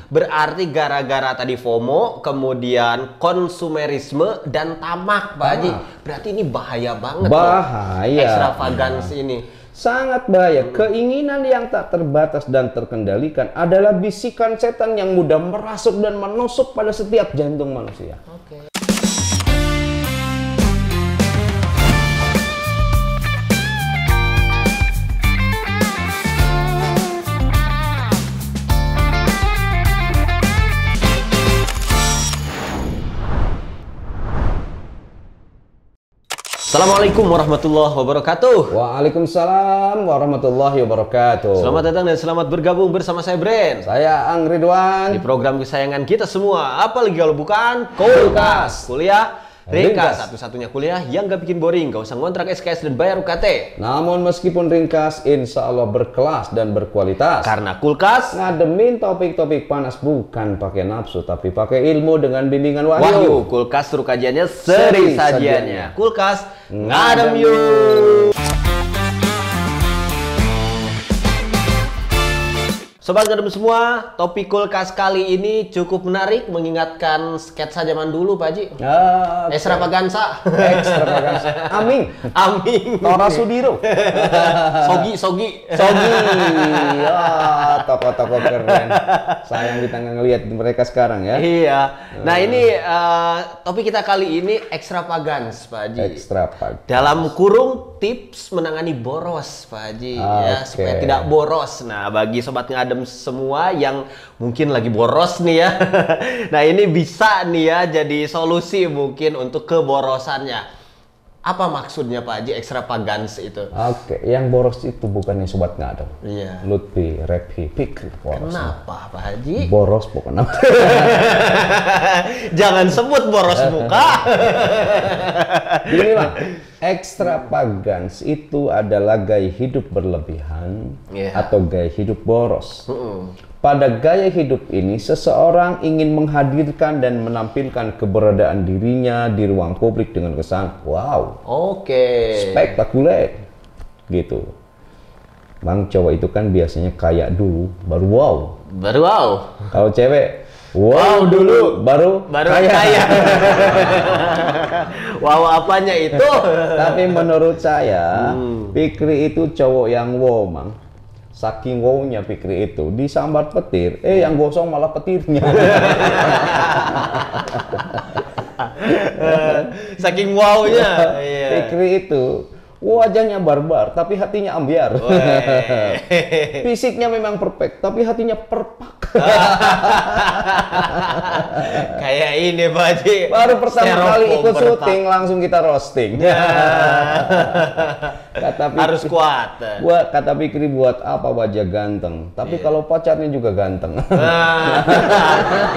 Berarti gara-gara tadi FOMO, kemudian konsumerisme dan tamak, Pak Haji. Berarti ini bahaya banget. Bahaya. Extravagance ini. Sangat bahaya. Keinginan yang tak terbatas dan terkendalikan adalah bisikan setan yang mudah merasuk dan menusuk pada setiap jantung manusia. Oke. Assalamualaikum warahmatullahi wabarakatuh. Waalaikumsalam warahmatullahi wabarakatuh. Selamat datang dan selamat bergabung bersama saya Bren. Saya Ang Ridwan. Di program kesayangan kita semua. Apalagi kalau bukan Kulkas. Kuliah ringkas. Satu-satunya kuliah yang gak bikin boring. Gak usah ngontrak SKS dan bayar UKT. Namun meskipun ringkas, insya Allah berkelas dan berkualitas. Karena Kulkas ngademin topik-topik panas bukan pakai nafsu, tapi pakai ilmu dengan bimbingan Wahyu. Kulkas suruh kajiannya seri sajiannya. Kulkas ngadem yuk. Sobat ngadem semua, topik Kulkas kali ini cukup menarik, mengingatkan sketsa zaman dulu, Pak Haji. Extravaganza. Extravaganza. Aming. Aming. Tora Sudiro. Sogi. Ya, tokoh-tokoh keren. Sayang kita nggak ngelihat mereka sekarang ya. Iya. Nah ini topik kita kali ini extravagance, Pak Haji. Extravagance. Dalam kurung tips menangani boros, Pak Haji. Ya, supaya tidak boros. Nah, bagi sobat ngadem semua yang mungkin lagi boros nih ya. Nah, ini bisa nih ya jadi solusi mungkin untuk keborosannya. Apa maksudnya Pak Haji extravagance itu? Oke, yang boros itu bukannya sobat ngadem. Iya. Lutfi, Rephi, Fikri boros. Kenapa Pak Haji? Boros bukan apa. Jangan sebut boros muka. Ini Bang, extravagance itu adalah gaya hidup berlebihan atau gaya hidup boros. Pada gaya hidup ini, seseorang ingin menghadirkan dan menampilkan keberadaan dirinya di ruang publik dengan kesan wow, spektakuler, gitu. Bang, cowok itu kan biasanya kaya dulu, baru wow. Baru wow. Kalau cewek, wow dulu, baru kaya. Wow apanya itu? Tapi menurut saya, Fikri itu cowok yang wow, Mang. Saking wow-nya Fikri itu, disambar petir, yang gosong malah petirnya. Saking wow-nya. Fikri itu wajahnya barbar, tapi hatinya ambiar. Fisiknya memang perfect, tapi hatinya perpak. Kayak ini Pak Haji. Baru pertama kali ikut syuting langsung kita roasting. Kata Fikri, harus kuat. Kata Fikri, buat apa wajah ganteng? Tapi kalau pacarnya juga ganteng.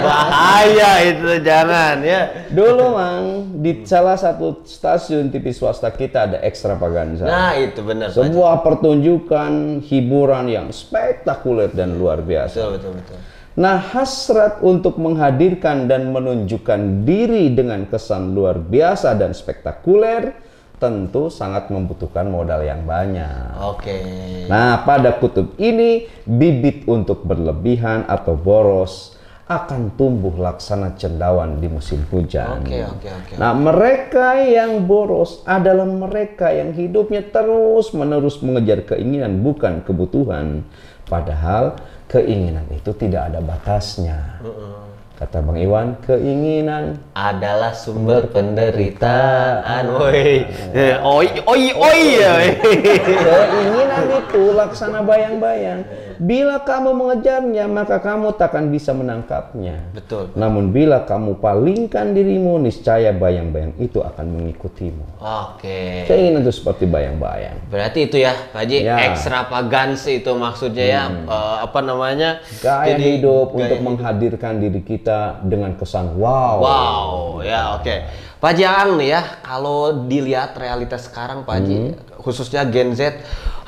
Bahaya itu, jangan ya. Dulu Mang, di salah satu stasiun TV swasta kita ada extravaganza. Nah itu benar. Sebuah pertunjukan hiburan yang spektakuler dan luar biasa. Betul. Nah, hasrat untuk menghadirkan dan menunjukkan diri dengan kesan luar biasa dan spektakuler tentu sangat membutuhkan modal yang banyak. Nah, pada kutub ini, bibit untuk berlebihan atau boros akan tumbuh laksana cendawan di musim hujan. Nah, mereka yang boros adalah mereka yang hidupnya terus-menerus mengejar keinginan bukan kebutuhan. Padahal keinginan itu tidak ada batasnya. Kata Bang Iwan, keinginan adalah sumber penderitaan. Keinginan itu laksana bayang-bayang. Bila kamu mengejarnya, maka kamu takkan bisa menangkapnya. Betul. Namun bila kamu palingkan dirimu, niscaya bayang-bayang itu akan mengikutimu. Keinginan itu seperti bayang-bayang. Berarti itu ya, Pak Haji, extravagance itu maksudnya ya, gaya hidup untuk menghadirkan diri kita dengan kesan wow. Pak Haji Ang nih ya, kalau dilihat realitas sekarang Pak Haji, khususnya Gen Z,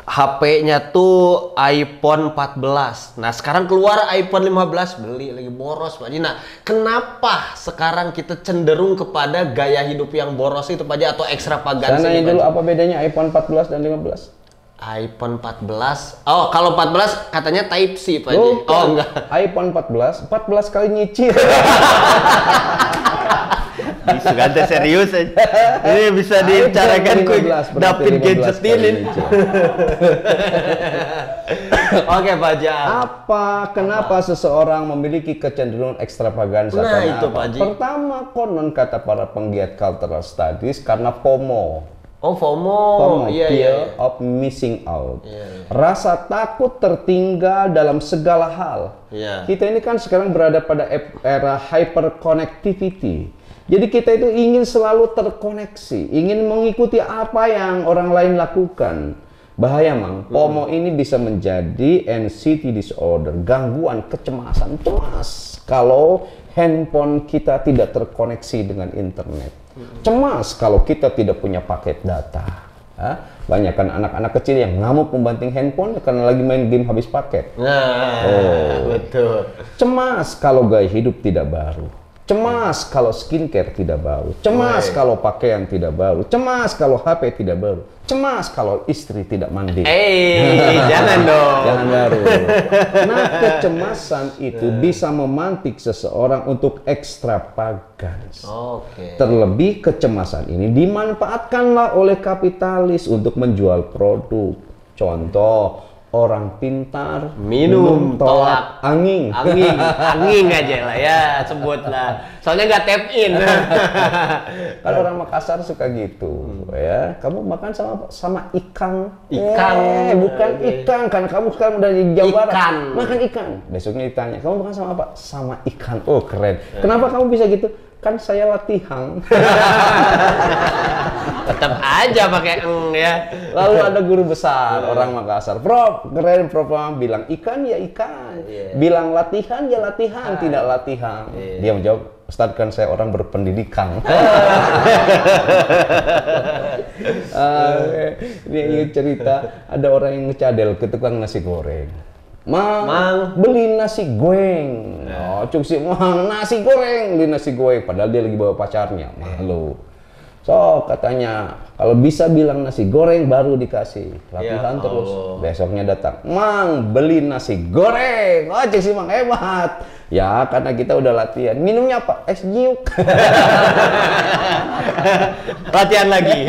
HP-nya tuh iPhone 14. Nah, sekarang keluar iPhone 15, beli lagi boros, Pak Haji. Nah, kenapa sekarang kita cenderung kepada gaya hidup yang boros itu, Pak Haji, atau ekstravagansi? Saya nanya dulu, apa bedanya iPhone 14 dan 15? iPhone 14. Oh, kalau 14 katanya Type C, Pak Haji. Oh, enggak. iPhone 14 kali nyicil. Bisa ganti serius aja. Ini bisa dibicarakan David gadget ini. Oke, Pak Haji. Kenapa seseorang memiliki kecenderungan ekstravaganza? Nah, itu Pak Haji. Pertama, konon kata para penggiat cultural studies karena FOMO. Oh, FOMO. Fear of missing out. Rasa takut tertinggal dalam segala hal. Kita ini kan sekarang berada pada era hyperconnectivity. Jadi kita itu ingin selalu terkoneksi, ingin mengikuti apa yang orang lain lakukan. Bahaya, Mang. FOMO ini bisa menjadi anxiety disorder, gangguan kecemasan, cemas kalau handphone kita tidak terkoneksi dengan internet. Cemas kalau kita tidak punya paket data. Banyak kan anak-anak kecil yang ngamuk membanting handphone karena lagi main game habis paket. Betul. Cemas kalau gaya hidup tidak baru. Cemas kalau skincare tidak baru. Cemas kalau pakaian tidak baru. Cemas kalau HP tidak baru. Cemas kalau istri tidak mandi. Jangan dong. Jangan baru. Nah, kecemasan itu bisa memantik seseorang untuk ekstravagans. Terlebih kecemasan ini dimanfaatkanlah oleh kapitalis untuk menjual produk. Contoh, orang pintar minum tolak angin. Angin aja lah ya, sebutlah. Soalnya nggak tap in. Kan orang Makassar suka gitu, ya. Kamu makan sama ikan. Bukan ikan, kan kamu sekarang udah di Jawa Barat. Makan ikan. Besoknya ditanya, kamu makan sama apa? Sama ikan. Oh, keren. Kenapa kamu bisa gitu? Kan saya latihan. Tetap aja pakai ya. Lalu ada guru besar orang Makassar, Prof, keren Prof, bilang ikan ya ikan, bilang latihan ya latihan, tidak latihan. Dia menjawab, Ustadz kan saya orang berpendidikan. Ini ingat cerita, ada orang yang ngecadel ke tukang nasi goreng. Mang, beli nasi goreng. Cuk si Mang, nasi goreng, beli nasi goreng. Padahal dia lagi bawa pacarnya, malu. So, katanya, kalau bisa bilang nasi goreng baru dikasih. Latihan terus. Besoknya datang, Mang, beli nasi goreng. Cuk si Mang, hebat. Ya, karena kita udah latihan. Minumnya apa? Es jiuk. Latihan lagi.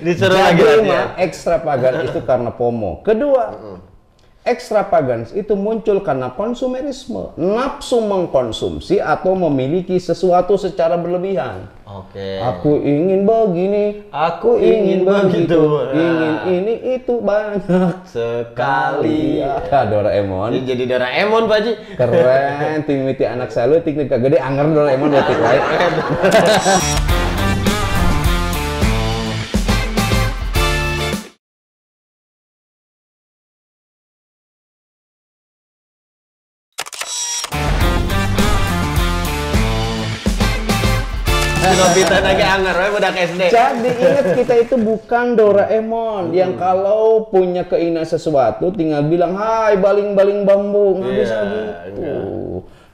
Disuruh lagi latihan. Ekstravagan itu karena FOMO. Kedua, ekstravagans itu muncul karena konsumerisme, nafsu mengkonsumsi atau memiliki sesuatu secara berlebihan. Aku ingin begini, aku ingin begitu, ingin ini itu banyak sekali. Doraemon. Jadi Doraemon, Pak Haji. Keren, timiti anak saya lu tik gede anger Doraemon detik lain. Nobita lagi anger, budak SD. Jadi ingat kita itu bukan Doraemon yang kalau punya keinginan sesuatu tinggal bilang, hai baling-baling bambu, nggak bisa gitu.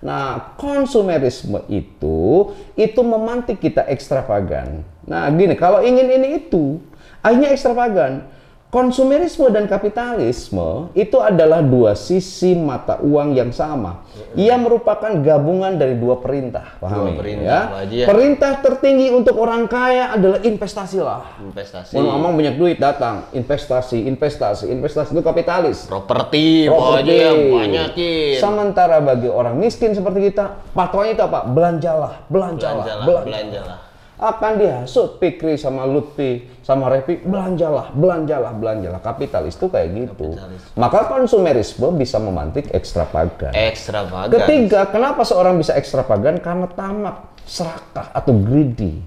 Nah, konsumerisme itu memantik kita ekstravagan. Nah, gini, kalau ingin ini itu, akhirnya ekstravagan. Konsumerisme dan kapitalisme itu adalah dua sisi mata uang yang sama. Ia merupakan gabungan dari dua perintah. Pahami? Perintah tertinggi untuk orang kaya adalah investasilah. Mau ngomong banyak duit datang, investasi itu kapitalis. Properti banyakin. Sementara bagi orang miskin seperti kita, patokannya itu apa? Belanjalah. Akan dihasut Fikri sama Lutfi sama Revi, belanjalah. Kapitalis itu kayak gitu. Maka konsumerisme bisa memantik ekstravagan. Ketiga, kenapa seorang bisa ekstravagan? Karena tamak, serakah atau greedy.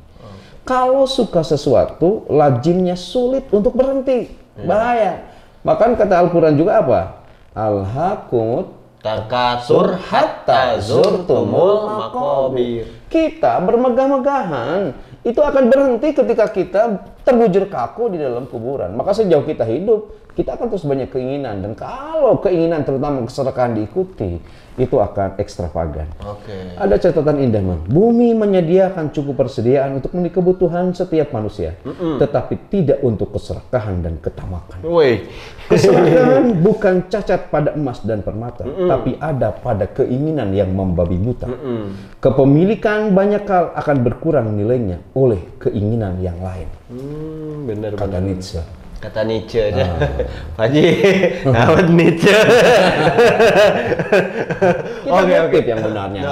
Kalau suka sesuatu, lazimnya sulit untuk berhenti. Bahaya. Bahkan kata Al-Quran juga apa? Alhaqumut takatsur hatta zurtumul maqabir. Kita bermegah-megahan itu akan berhenti ketika kita terbujur kaku di dalam kuburan. Maka sejauh kita hidup, kita akan terus banyak keinginan. Dan kalau keinginan terutama keserakahan diikuti, itu akan ekstravagan. Ada catatan indah, Mang. Bumi menyediakan cukup persediaan untuk memenuhi kebutuhan setiap manusia, tetapi tidak untuk keserakahan dan ketamakan. Keserakahan bukan cacat pada emas dan permata, tapi ada pada keinginan yang membabi buta. Kepemilikan banyak hal akan berkurang nilainya oleh keinginan yang lain. Benar, kata Nietzsche. Kata Nietzsche aja. Pak Haji, awet Nietzsche. Kita kutip yang benarnya.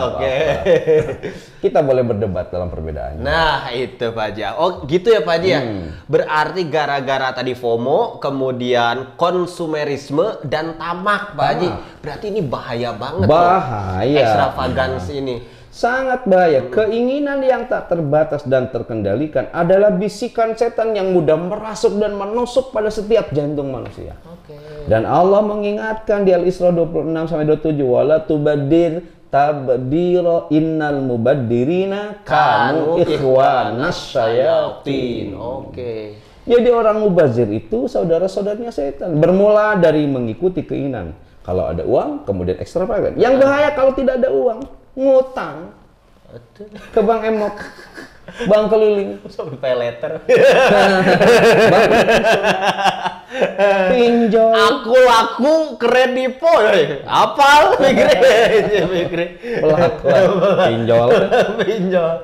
Kita boleh berdebat dalam perbedaannya. Nah, itu Pak Haji. Oh, gitu ya Pak Haji ya? Berarti gara-gara tadi FOMO, kemudian konsumerisme, dan tamak Pak Haji. Berarti ini bahaya banget. Bahaya. Ekstravagans ini. Sangat bahaya. Keinginan yang tak terbatas dan terkendalikan adalah bisikan setan yang mudah merasuk dan menusuk pada setiap jantung manusia. Dan Allah mengingatkan di Al-Isra 26-27, wala tubadir tabdira innal mubaddirina kanu ikhwanas syayatin. Jadi orang mubazir itu saudara-saudaranya setan. Bermula dari mengikuti keinginan. Kalau ada uang, kemudian ekstravagan. Yang bahaya kalau tidak ada uang, ngutang ke bank emok, bank keliling, sampai pay letter, pinjol, aku laku kredipo, apal mikir, pinjol.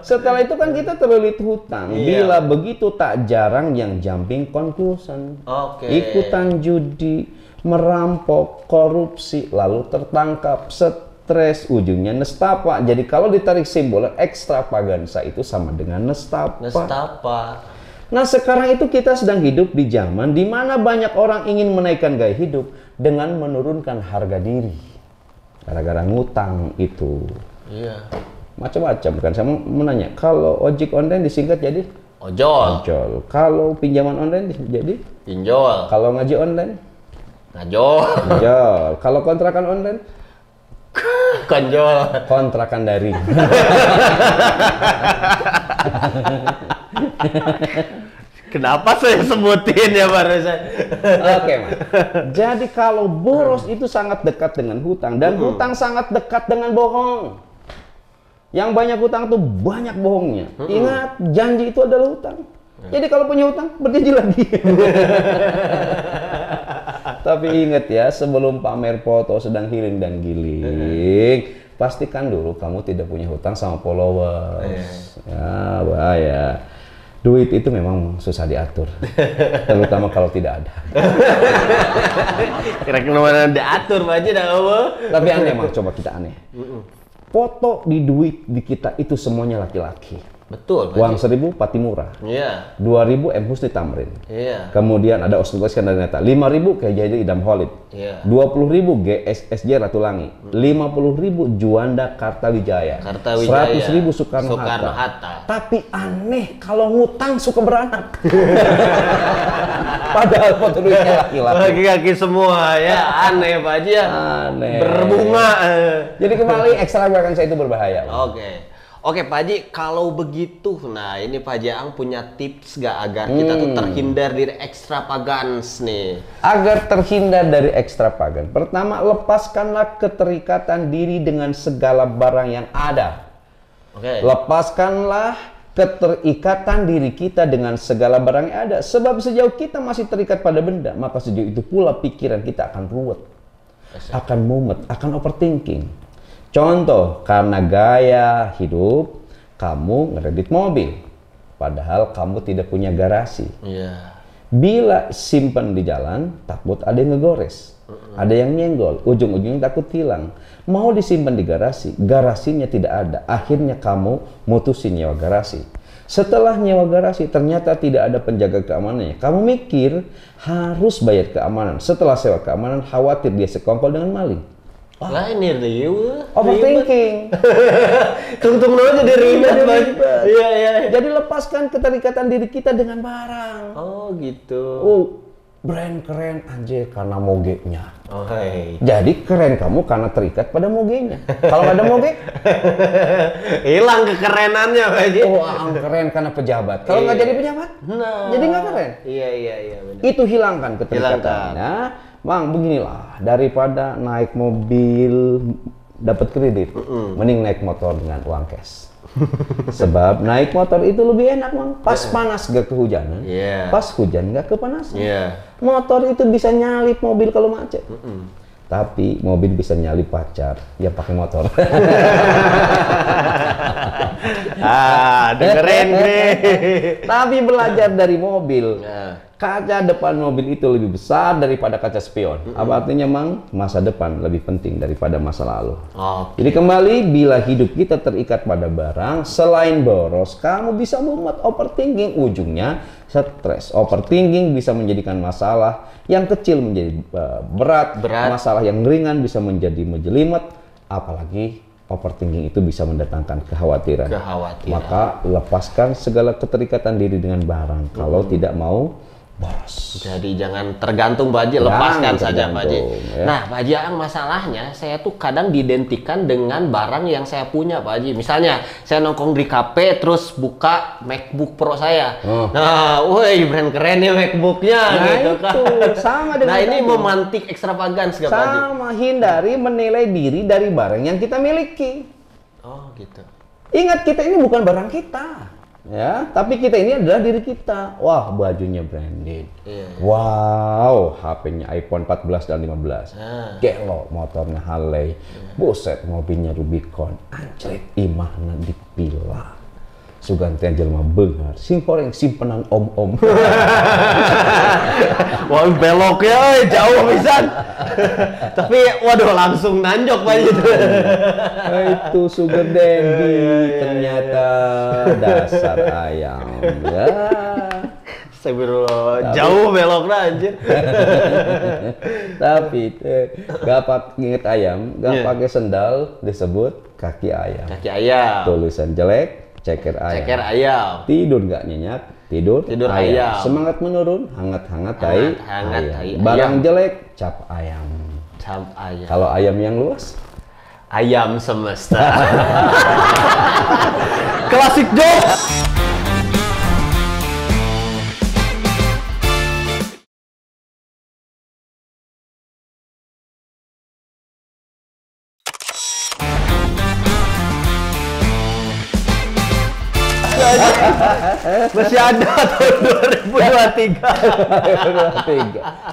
Setelah itu kan kita terlilit hutang. Bila begitu tak jarang yang jumping conclusion, ikutan judi, merampok, korupsi, lalu tertangkap, stres, ujungnya nestapa. Jadi kalau ditarik simbolan, ekstravagansa itu sama dengan nestapa. Nah, sekarang itu kita sedang hidup di zaman di mana banyak orang ingin menaikkan gaya hidup dengan menurunkan harga diri. Gara-gara ngutang itu. Macam-macam kan. Saya mau menanya, kalau ojek online disingkat jadi? Ojol. Kalau pinjaman online jadi? Pinjol. Kalau ngaji online? Ngajol. Kalau kontrakan online? Konjol. Kontrakan daring. Kenapa saya sebutin ya barusan? Mas. Jadi kalau boros itu sangat dekat dengan hutang, dan hutang sangat dekat dengan bohong. Yang banyak hutang tuh banyak bohongnya. Ingat, janji itu adalah hutang. Jadi kalau punya hutang, berjanji lagi. Tapi ingat ya, sebelum pamer foto sedang healing dan giling, pastikan dulu kamu tidak punya hutang sama followers. Ya, bahaya. Duit itu memang susah diatur, terutama kalau tidak ada. Kira-kira mana diatur aja dah. Tapi aneh mah, coba kita aneh. Foto di duit di kita itu semuanya laki-laki. Betul. Uang 1.000 Pati Murah. 2.000 M Husni Tamrin. Kemudian ada Osnul Iskandar Neta. 5.000 Kiai Haji Idam Khalid. 20.000 GSSJ Ratulangi. 50.000 Juanda Kartawijaya. 100.000 Soekarno Hatta. Tapi aneh kalau ngutang suka beranak. Padahal foto duitnya laki-laki. Laki-laki semua ya. Aneh Pak Haji ya. Aneh. Berbunga. Jadi kembali ekstravagansa itu berbahaya. Oke Pak Haji, kalau begitu, nah ini Pak Haji Ang punya tips gak agar kita tuh terhindar dari ekstravagans nih? Agar terhindar dari ekstravagan, pertama, lepaskanlah keterikatan diri dengan segala barang yang ada. Lepaskanlah keterikatan diri kita dengan segala barang yang ada. Sebab sejauh kita masih terikat pada benda, maka sejauh itu pula pikiran kita akan ruwet, akan mumet, akan overthinking. Contoh, karena gaya hidup, kamu ngeredit mobil, padahal kamu tidak punya garasi. Bila simpan di jalan, takut ada yang ngegores, ada yang nyenggol, ujung-ujungnya takut hilang. Mau disimpan di garasi, garasinya tidak ada, akhirnya kamu mutusin nyewa garasi. Setelah nyewa garasi, ternyata tidak ada penjaga keamanannya. Kamu mikir harus bayar keamanan. Setelah sewa keamanan, khawatir dia sekongkol dengan maling. Lah ini riuh. Overthinking. Tungtung dulu jadi ribet. Jadi lepaskan keterikatan diri kita dengan barang. Oh gitu. brand keren anjir karena mogenya. Oh, hey. Jadi keren kamu karena terikat pada mogenya. Kalau nggak ada moge, hilang kekerenannya Pak Haji. Oh, keren karena pejabat. Kalau nggak jadi pejabat, jadi nggak keren. Iya benar. Itu hilangkan keterikatannya. Mang, beginilah, daripada naik mobil dapat kredit, mending naik motor dengan uang cash. Sebab naik motor itu lebih enak, Mang. Pas panas gak kehujanan, pas hujan gak kepanasan. Motor itu bisa nyalip mobil kalau macet. Tapi mobil bisa nyalip pacar yang pakai motor. Dengerin nih. Tapi belajar dari mobil. Kaca depan mobil itu lebih besar daripada kaca spion. Apa artinya, Mang? Masa depan lebih penting daripada masa lalu. Jadi kembali, bila hidup kita terikat pada barang, selain boros, kamu bisa membuat overthinking. Ujungnya stres. Overthinking bisa menjadikan masalah yang kecil menjadi berat. Masalah yang ringan bisa menjadi menjelimet. Apalagi overthinking itu bisa mendatangkan kekhawatiran. Maka lepaskan segala keterikatan diri dengan barang. Kalau tidak mau boros. Jadi jangan tergantung Pak Haji, lepaskan saja Pak Haji. Ya. Nah Pak Haji, masalahnya saya tuh kadang diidentikan dengan barang yang saya punya Pak Haji. Misalnya saya nongkrong di kafe terus buka MacBook Pro saya. Nah, woi brand keren nih MacBooknya gitu kan. Sama dengan nah ini memantik ekstravagans Pak Haji. Sama, hindari menilai diri dari barang yang kita miliki. Oh gitu. Ingat, kita ini bukan barang kita. Ya, tapi kita ini adalah diri kita. Wah, bajunya branded. Wow, HP-nya iPhone 14 dan 15. Gelo, motornya Harley. Buset, mobilnya Rubicon. Anjrit, imahna dipila. Sugantian jelma beungar. Simporeng simpenan om-om. Wah, beloknya jauh pisan. Tapi waduh langsung nanjok Pak Haji. Itu sugar daddy ternyata dasar ayam. Ya. Astagfirullah, jauh beloknya anjir. Tapi gak pakai inget ayam, gak pakai sendal disebut kaki ayam. Kaki ayam. Tulisan jelek, ceker ayam. Ceker ayam. Tidur gak nyenyak, tidur ayam. Semangat menurun, hangat-hangat tai ayam. Barang jelek, cap ayam. Cap ayam. Kalau ayam yang luas, ayam semesta. Klasik jokes. Masih ada tahun 2023.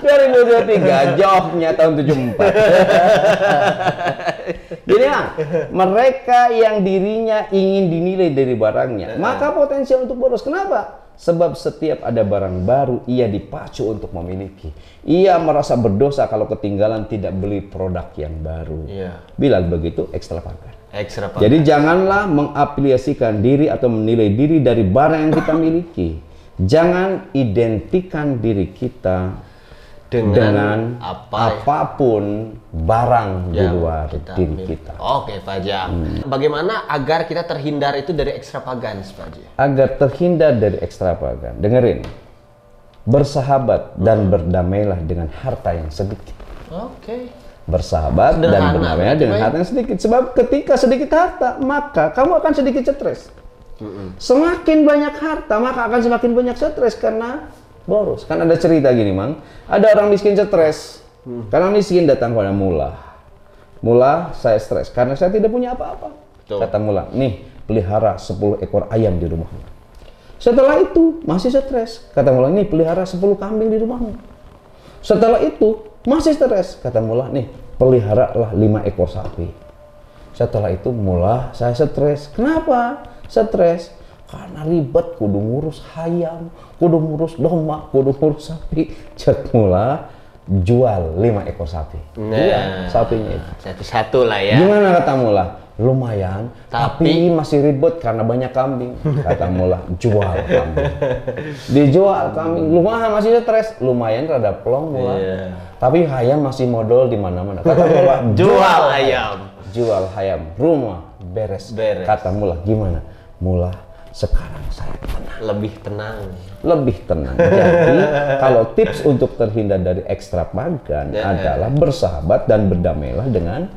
2023, jawabnya tahun 74. Jadi mereka yang dirinya ingin dinilai dari barangnya, maka potensial untuk boros. Kenapa? Sebab setiap ada barang baru, ia dipacu untuk memiliki. Ia merasa berdosa kalau ketinggalan tidak beli produk yang baru. Bila begitu, ekstravagan. Jadi janganlah mengaplikasikan diri atau menilai diri dari barang yang kita miliki. Jangan identikan diri kita dengan apapun barang di luar diri kita. Oke Pak Haji. Bagaimana agar kita terhindar itu dari ekstravagans Pak Haji? Agar terhindar dari ekstravagan, dengerin. Bersahabat dan berdamailah dengan harta yang sedikit. Bersahabat dan berdamailah dengan harta yang sedikit. Sebab ketika sedikit harta, maka kamu akan sedikit stres. Semakin banyak harta, maka akan semakin banyak stres karena boros. Kan ada cerita gini, Mang. Ada orang miskin stres. Karena miskin datang pada Mullah. Mullah, saya stres karena saya tidak punya apa-apa. Kata Mullah, nih pelihara 10 ekor ayam di rumahmu. Setelah itu masih stres. Kata Mullah, nih pelihara 10 kambing di rumahmu. Setelah itu masih stres. Kata Mullah, nih peliharalah 5 ekor sapi. Setelah itu Mullah, saya stres. Kenapa stres? Karena ribet, kudu ngurus ayam, kudu ngurus domba, kudu ngurus sapi. Cek Mullah, jual 5 ekor sapi. Iya, sapinya itu. Satu-satu lah ya. Gimana kata Mullah? Lumayan, tapi masih ribet karena banyak kambing. Kata Mullah, jual kambing. Dijual kambing, lumayan masih stres. Lumayan rada plong Mullah. Tapi ayam masih modal di mana-mana. Kata Mullah, jual ayam. Jual ayam, rumah beres. Kata Mullah, gimana? Mullah, Sekarang saya tenang. Lebih tenang. Lebih tenang. Jadi kalau tips untuk terhindar dari ekstravagan adalah bersahabat dan berdamailah dengan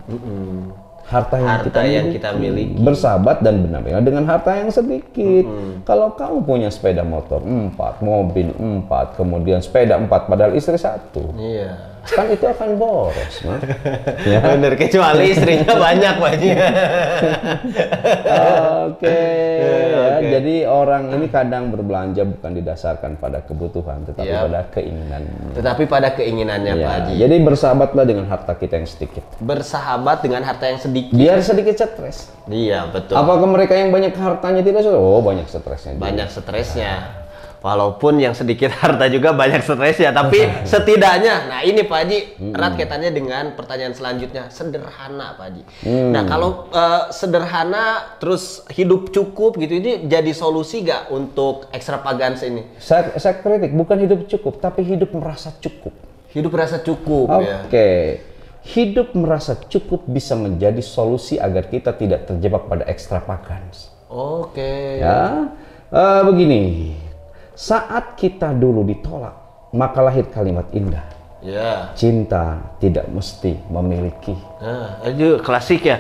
harta yang kita miliki. Bersahabat dan berdamailah dengan harta yang sedikit. Kalau kamu punya sepeda motor 4, mobil 4, kemudian sepeda 4 padahal istri 1. Iya. Kan itu akan boros, Mas. Ya. Bener, kecuali istrinya banyak, Pak Haji. Oke. Jadi orang ini kadang berbelanja bukan didasarkan pada kebutuhan, tetapi pada keinginan. Tetapi pada keinginannya, Pak Haji. Jadi bersahabatlah dengan harta kita yang sedikit. Bersahabat dengan harta yang sedikit. Biar sedikit stres. Iya, betul. Apakah mereka yang banyak hartanya tidak stres? Oh, banyak stresnya. Banyak stresnya. Walaupun yang sedikit harta juga banyak stresnya, tapi setidaknya, nah ini Pak Haji, erat kaitannya dengan pertanyaan selanjutnya, sederhana Pak Haji. Nah kalau sederhana terus hidup cukup gitu, ini jadi solusi gak untuk ekstravagans ini? Saya kritik, bukan hidup cukup, tapi hidup merasa cukup. Hidup merasa cukup, ya. Oke. Hidup merasa cukup bisa menjadi solusi agar kita tidak terjebak pada ekstravagans. Oke. Ya, begini. Saat kita dulu ditolak, maka lahir kalimat indah. Ya. Cinta tidak mesti memiliki. Nah, itu klasik ya.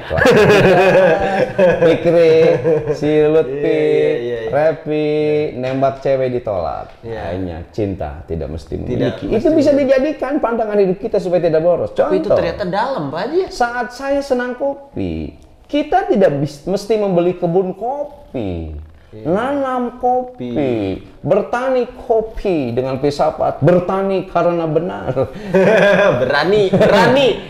Fikri, si Lutfi, Repi, nembak cewek ditolak. Akhirnya cinta tidak mesti memiliki. Itu bisa dijadikan pandangan hidup kita supaya tidak boros. Contoh. Tapi itu ternyata dalam, Pak Haji. Saat saya senang kopi, kita tidak mesti membeli kebun kopi. Nanam kopi, bertani kopi dengan filsafat, bertani karena benar. berani.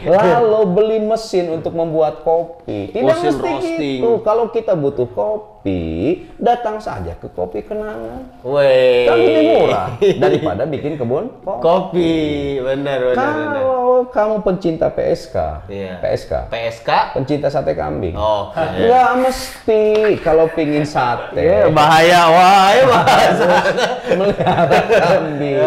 Lalu beli mesin untuk membuat kopi. Tidak mesin mesti roasting. gitu. Kalau kita butuh kopi, datang saja ke Kopi Kenangan. Weh. Kan lebih murah daripada bikin kebun kopi. Benar. Kalau kamu pencinta PSK, pencinta sate kambing. Nggak mesti kalau pingin sate. Bahaya, melihara kambing.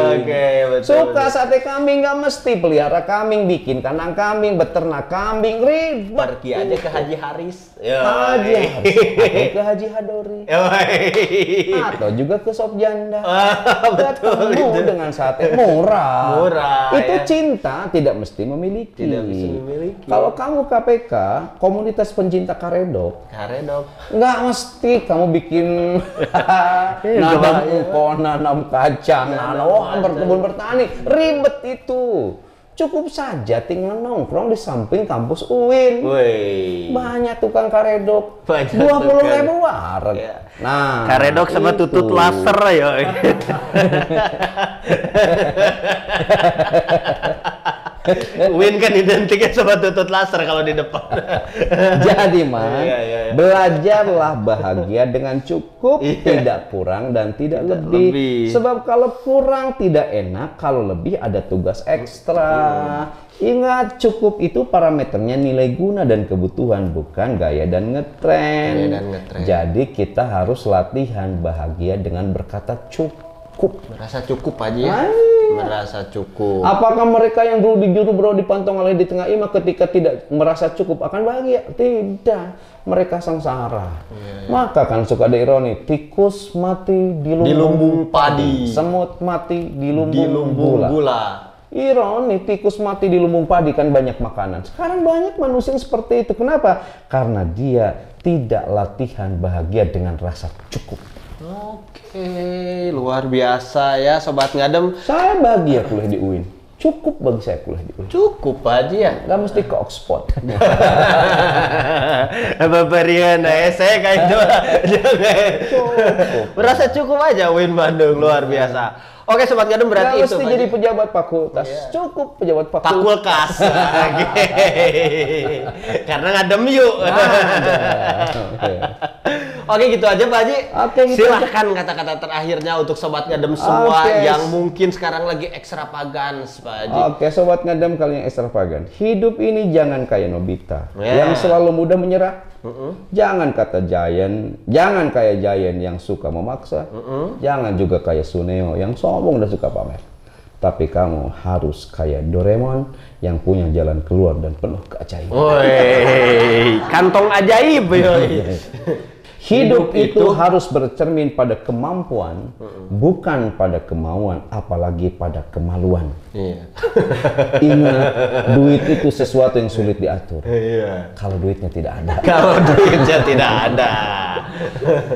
Betul. Suka sate kambing nggak mesti pelihara kambing, bikin kandang kambing, beternak kambing, ribet. Pergi aja ke Haji Haris. Haji Haris. Atau ke Haji Hadori. Atau juga ke Sop Janda. Ketemu dengan sate murah. Itu cinta tidak mesti memiliki. Kalau kamu KPK, komunitas pencinta karedok. Nggak mesti kamu bikin nanam engkau, nanam kacang, berkebun bertani, ribet itu. Cukup saja tinggal nongkrong di samping kampus UIN. Banyak tukang karedok, 20.000 warung. Nah, karedok sama tutut laser ya. Win kan identiknya sama tutut laser kalau di depan. Jadi belajarlah bahagia dengan cukup, tidak kurang dan tidak lebih. Sebab kalau kurang tidak enak, kalau lebih ada tugas ekstra. Ingat, cukup itu parameternya nilai guna dan kebutuhan, bukan gaya dan ngetren. Jadi kita harus latihan bahagia dengan berkata cukup. Merasa cukup aja ya. Merasa cukup. Apakah mereka yang dulu dijuru bro dipantong oleh di tengah ima ketika tidak merasa cukup akan bahagia? Tidak. Mereka sengsara. Maka kan suka ada ironi, tikus mati di lumbung padi, semut mati di lumbung gula. Ironi, tikus mati di lumbung padi kan banyak makanan. Sekarang banyak manusia seperti itu. Kenapa? Karena dia tidak latihan bahagia dengan rasa cukup. Oke, luar biasa ya Sobat Ngadem. Saya bahagia kuliah di UIN. Cukup bagi saya kuliah di UIN. Cukup aja ya? Nggak mesti ke Oxford. Baperian, saya kayak itu. Merasa cukup aja UIN Bandung, luar biasa. Oke Sobat Ngadem, berarti nggak itu mesti jadi pejabat fakultas. Cukup pejabat fakultas. Karena ngadem yuk. Oke, gitu aja Pak Haji. Silahkan kata-kata terakhirnya untuk Sobat Ngadem semua yang mungkin sekarang lagi ekstravagans, Pak Haji. Oke, Sobat Ngadem kalian ekstravagans. Hidup ini jangan kayak Nobita yang selalu mudah menyerah. Jangan kata Giant, jangan kayak Giant yang suka memaksa. Jangan juga kayak Suneo yang sombong dan suka pamer. Tapi kamu harus kayak Doraemon yang punya jalan keluar dan penuh keajaiban. Kantong ajaib. Hidup itu harus bercermin pada kemampuan, bukan pada kemauan, apalagi pada kemaluan. Iya. Ingat, duit itu sesuatu yang sulit diatur. Iya. Kalau duitnya tidak ada. Kalau duitnya tidak ada.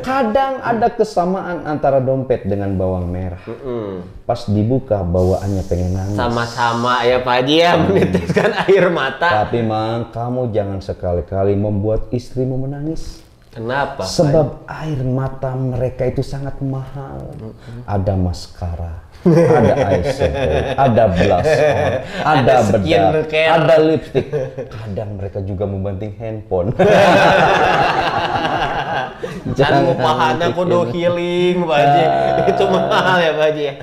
Kadang ada kesamaan antara dompet dengan bawang merah. Pas dibuka bawaannya pengen nangis. Sama-sama ya Pak Haji ya, menitiskan air mata. Tapi Mang, kamu jangan sekali-kali membuat istrimu menangis. Kenapa? Sebab air mata mereka itu sangat mahal. Ada maskara, ada eyeshadow, ada blush on, ada bedak, ada lipstick. Kadang mereka juga membanting handphone. Jangan pahana kudu healing Pak Haji. Itu mahal ya Pak Haji ya.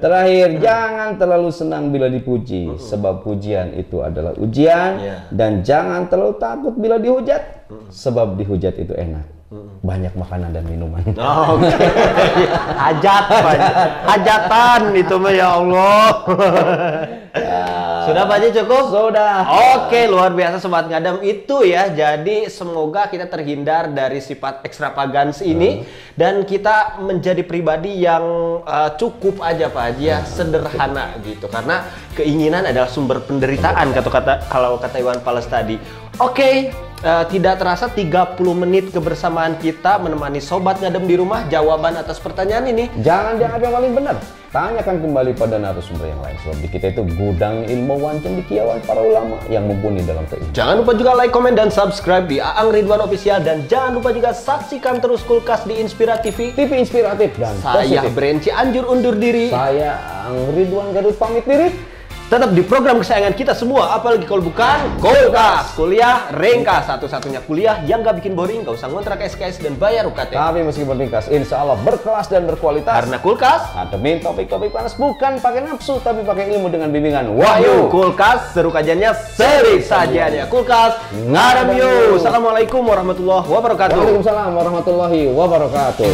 Terakhir, jangan terlalu senang bila dipuji, sebab pujian itu adalah ujian. Dan jangan terlalu takut bila dihujat, sebab dihujat itu enak. Banyak makanan dan minuman. Oke. Hajat Pak Haji. Hajatan itu mah ya Allah. Sudah Pak Haji cukup? Sudah. Oke, luar biasa Sobat Ngadem itu ya. Jadi semoga kita terhindar dari sifat ekstravagans ini dan kita menjadi pribadi yang cukup aja Pak Haji ya, sederhana gitu. Karena keinginan adalah sumber penderitaan kalau kata Iwan Fals tadi. Oke. Tidak terasa 30 menit kebersamaan kita menemani Sobat Ngadem di rumah. Jawaban atas pertanyaan ini jangan dianggap yang paling benar. Tanyakan kembali pada narasumber yang lain. Sebab di kita itu gudang ilmuwan cendekiawan para ulama yang mumpuni dalam keimanan. Jangan lupa juga like, komen, dan subscribe di Aang Ridwan Official. Dan jangan lupa juga saksikan terus Kulkas di Inspira TV. TV inspiratif dan Saya positif. Bren Cianjur undur diri. Saya Aang Ridwan Garut pamit diri. Tetap di program kesayangan kita semua, apalagi kalau bukan Kulkas. Kuliah ringkas, satu-satunya kuliah yang gak bikin boring, gak usah ngontrak SKS dan bayar UKT. Tapi meskipun ringkas, insya Allah berkelas dan berkualitas. Karena Kulkas ngademin topik-topik panas bukan pakai nafsu, tapi pakai ilmu dengan bimbingan Wahyu. Kulkas, seru kajiannya, serik sajiannya. Kulkas, ngadem yuk. Assalamualaikum warahmatullahi wabarakatuh. Waalaikumsalam warahmatullahi wabarakatuh.